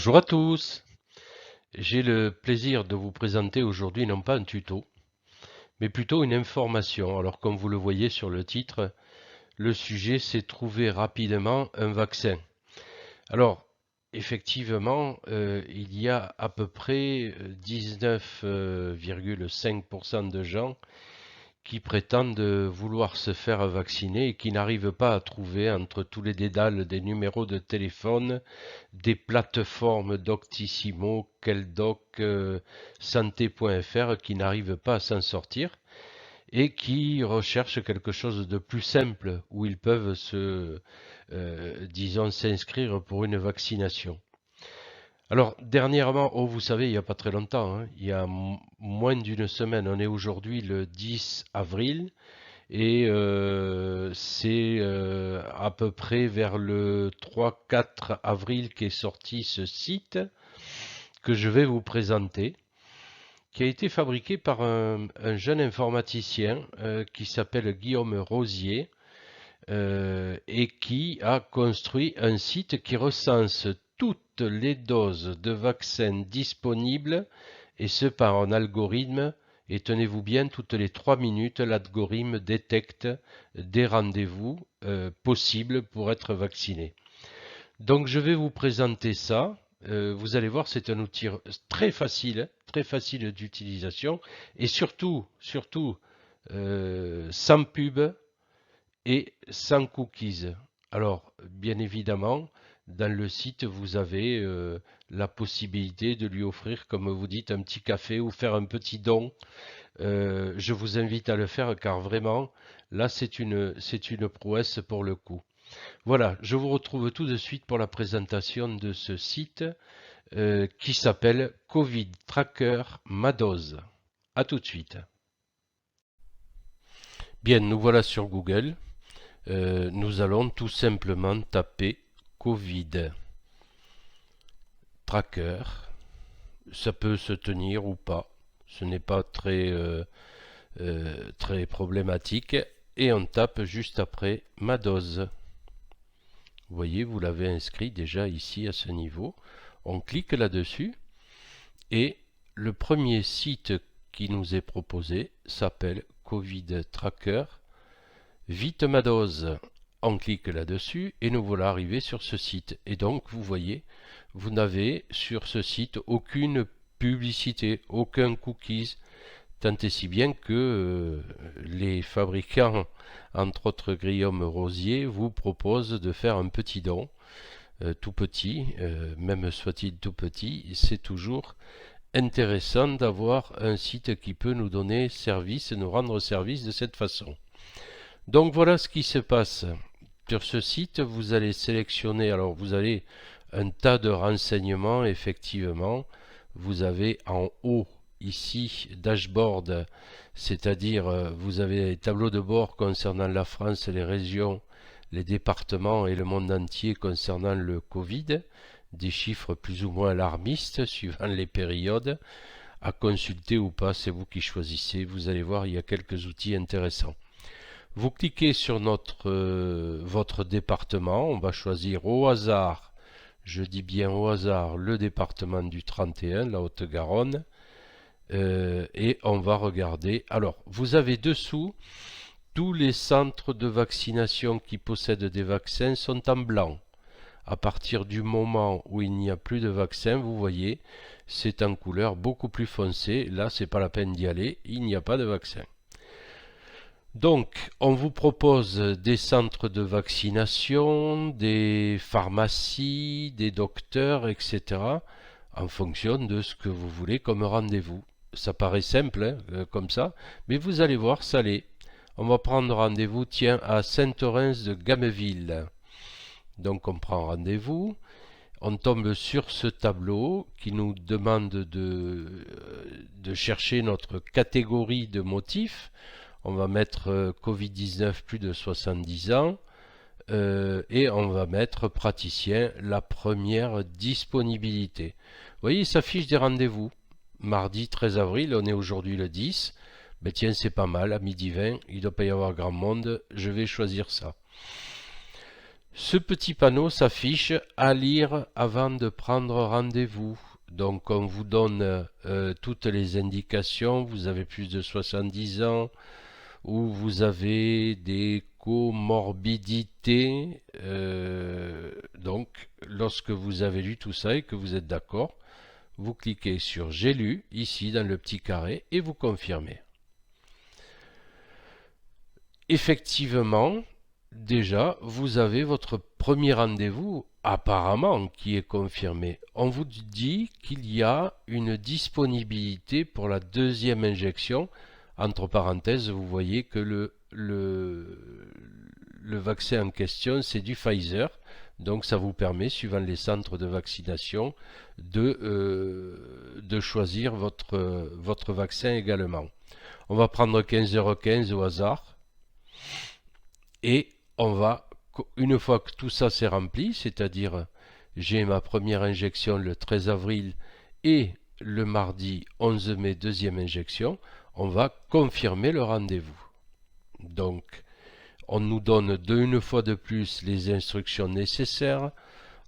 Bonjour à tous. J'ai le plaisir de vous présenter aujourd'hui non pas un tuto, mais plutôt une information. Alors comme vous le voyez sur le titre, le sujet c'est trouver rapidement un vaccin. Alors effectivement, il y a à peu près 19,5% de gens qui prétendent vouloir se faire vacciner et qui n'arrivent pas à trouver entre tous les dédales des numéros de téléphone, des plateformes Doctissimo, Queldoc, Santé.fr qui n'arrivent pas à s'en sortir et qui recherchent quelque chose de plus simple où ils peuvent disons, s'inscrire pour une vaccination. Alors, dernièrement, oh, vous savez, il n'y a pas très longtemps, hein, il y a moins d'une semaine, on est aujourd'hui le 10 avril, et c'est à peu près vers le 3-4 avril qu'est sorti ce site que je vais vous présenter, qui a été fabriqué par un jeune informaticien qui s'appelle Guillaume Rosier et qui a construit un site qui recense toutes les doses de vaccins disponibles, et ce par un algorithme. Et tenez-vous bien, toutes les 3 minutes, l'algorithme détecte des rendez-vous possibles pour être vacciné. Donc je vais vous présenter ça. Vous allez voir, c'est un outil très facile d'utilisation, et surtout, sans pub et sans cookies. Alors, bien évidemment, dans le site, vous avez la possibilité de lui offrir, comme vous dites, un petit café ou faire un petit don. Je vous invite à le faire car vraiment, là, c'est une prouesse pour le coup. Voilà, je vous retrouve tout de suite pour la présentation de ce site qui s'appelle Covid Tracker Madoz. A tout de suite. Bien, nous voilà sur Google. Nous allons tout simplement taper Covid Tracker. Ça peut se tenir ou pas. Ce n'est pas très problématique. Et on tape juste après ma dose. Vous voyez, vous l'avez inscrit déjà ici à ce niveau. On clique là-dessus et le premier site qui nous est proposé s'appelle Covid Tracker. Vite ma dose. On clique là-dessus et nous voilà arrivés sur ce site. Et donc, vous voyez, vous n'avez sur ce site aucune publicité, aucun cookies, tant et si bien que les fabricants, entre autres Guillaume Rosier, vous proposent de faire un petit don, tout petit, même soit-il tout petit, c'est toujours intéressant d'avoir un site qui peut nous donner service, nous rendre service de cette façon. Donc voilà ce qui se passe. Sur ce site, vous allez sélectionner, alors vous avez un tas de renseignements, effectivement. Vous avez en haut, ici, dashboard, c'est-à-dire vous avez les tableaux de bord concernant la France, les régions, les départements et le monde entier concernant le Covid, des chiffres plus ou moins alarmistes suivant les périodes, à consulter ou pas, c'est vous qui choisissez. Vous allez voir, il y a quelques outils intéressants. Vous cliquez sur votre département, on va choisir au hasard, je dis bien au hasard, le département du 31, la Haute-Garonne, et on va regarder. Alors, vous avez dessous, tous les centres de vaccination qui possèdent des vaccins sont en blanc. À partir du moment où il n'y a plus de vaccin, vous voyez, c'est en couleur beaucoup plus foncée. Là, c'est pas la peine d'y aller, il n'y a pas de vaccin. Donc, on vous propose des centres de vaccination, des pharmacies, des docteurs, etc., en fonction de ce que vous voulez comme rendez-vous. Ça paraît simple, hein, comme ça, mais vous allez voir, ça l'est. On va prendre rendez-vous, tiens, à Saint-Orens de Gameville. Donc, on prend rendez-vous. On tombe sur ce tableau qui nous demande de chercher notre catégorie de motifs. On va mettre Covid-19 plus de 70 ans et on va mettre praticien la première disponibilité. Vous voyez, il s'affiche des rendez-vous. Mardi 13 avril, on est aujourd'hui le 10. Ben tiens, c'est pas mal, à midi 20, il ne doit pas y avoir grand monde, je vais choisir ça. Ce petit panneau s'affiche à lire avant de prendre rendez-vous. Donc on vous donne toutes les indications, vous avez plus de 70 ans, ou vous avez des comorbidités. Donc lorsque vous avez lu tout ça et que vous êtes d'accord, vous cliquez sur J'ai lu, ici dans le petit carré, et vous confirmez. Effectivement, déjà, vous avez votre premier rendez-vous, apparemment, qui est confirmé. On vous dit qu'il y a une disponibilité pour la deuxième injection. Entre parenthèses, vous voyez que le vaccin en question, c'est du Pfizer. Donc ça vous permet, suivant les centres de vaccination, de choisir votre vaccin également. On va prendre 15h15 au hasard. Et on va, une fois que tout ça s'est rempli, c'est-à-dire j'ai ma première injection le 13 avril et le mardi 11 mai deuxième injection, on va confirmer le rendez-vous. Donc on nous donne une fois de plus les instructions nécessaires,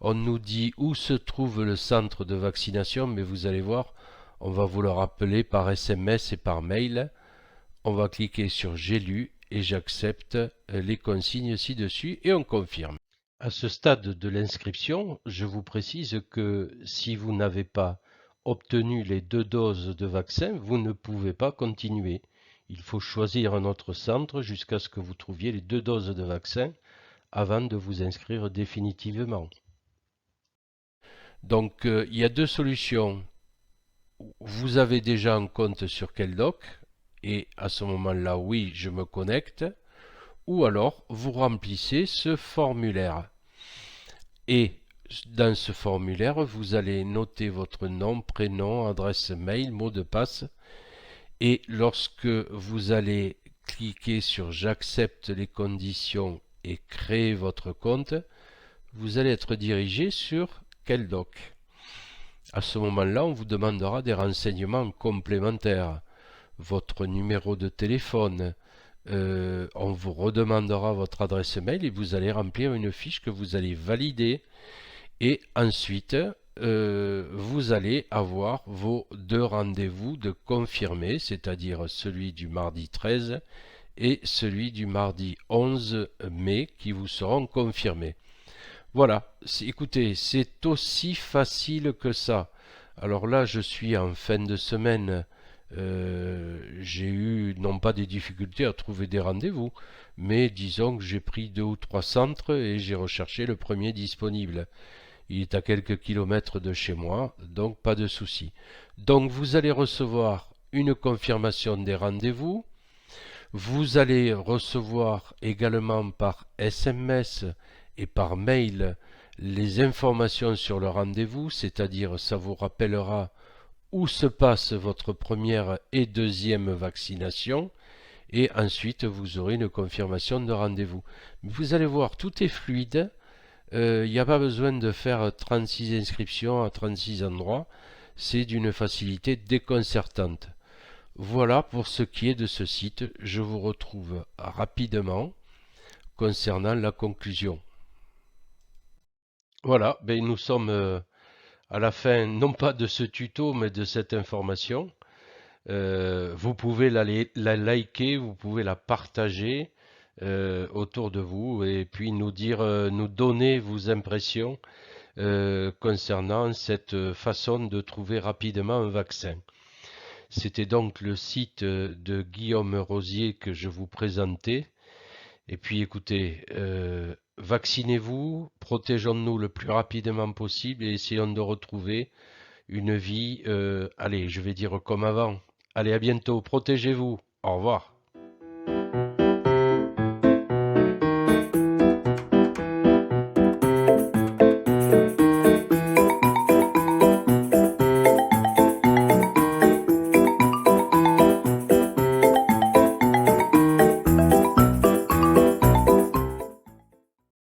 on nous dit où se trouve le centre de vaccination, mais vous allez voir, on va vous le rappeler par SMS et par mail. On va cliquer sur J'ai lu et j'accepte les consignes ci-dessus et on confirme. À ce stade de l'inscription, je vous précise que si vous n'avez pas obtenu les 2 doses de vaccin, vous ne pouvez pas continuer. Il faut choisir un autre centre jusqu'à ce que vous trouviez les 2 doses de vaccin avant de vous inscrire définitivement. Donc il y a 2 solutions. Vous avez déjà un compte sur Keldoc, et à ce moment-là, oui, je me connecte. Ou alors, vous remplissez ce formulaire. Et dans ce formulaire, vous allez noter votre nom, prénom, adresse mail, mot de passe. Et lorsque vous allez cliquer sur J'accepte les conditions et créer votre compte, vous allez être dirigé sur Keldoc. À ce moment-là, on vous demandera des renseignements complémentaires. Votre numéro de téléphone, on vous redemandera votre adresse mail et vous allez remplir une fiche que vous allez valider et ensuite vous allez avoir vos 2 rendez-vous de confirmés, c'est-à-dire celui du mardi 13 et celui du mardi 11 mai qui vous seront confirmés. Voilà, écoutez, c'est aussi facile que ça. Alors là, je suis en fin de semaine. J'ai eu non pas des difficultés à trouver des rendez-vous, mais disons que j'ai pris 2 ou 3 centres et j'ai recherché le premier disponible. Il est à quelques kilomètres de chez moi, donc pas de souci. Donc vous allez recevoir une confirmation des rendez-vous. Vous allez recevoir également par SMS et par mail les informations sur le rendez-vous, c'est-à-dire ça vous rappellera où se passe votre première et deuxième vaccination, et ensuite vous aurez une confirmation de rendez-vous. Vous allez voir, tout est fluide, il n'y a pas besoin de faire 36 inscriptions à 36 endroits, c'est d'une facilité déconcertante. Voilà pour ce qui est de ce site, je vous retrouve rapidement concernant la conclusion. Voilà, ben nous sommes à la fin, non pas de ce tuto, mais de cette information. Vous pouvez la liker, vous pouvez la partager autour de vous et puis nous donner vos impressions concernant cette façon de trouver rapidement un vaccin. C'était donc le site de Guillaume Rosier que je vous présentais. Et puis écoutez, vaccinez-vous, protégeons-nous le plus rapidement possible et essayons de retrouver une vie, allez, je vais dire comme avant. Allez, à bientôt, protégez-vous, au revoir.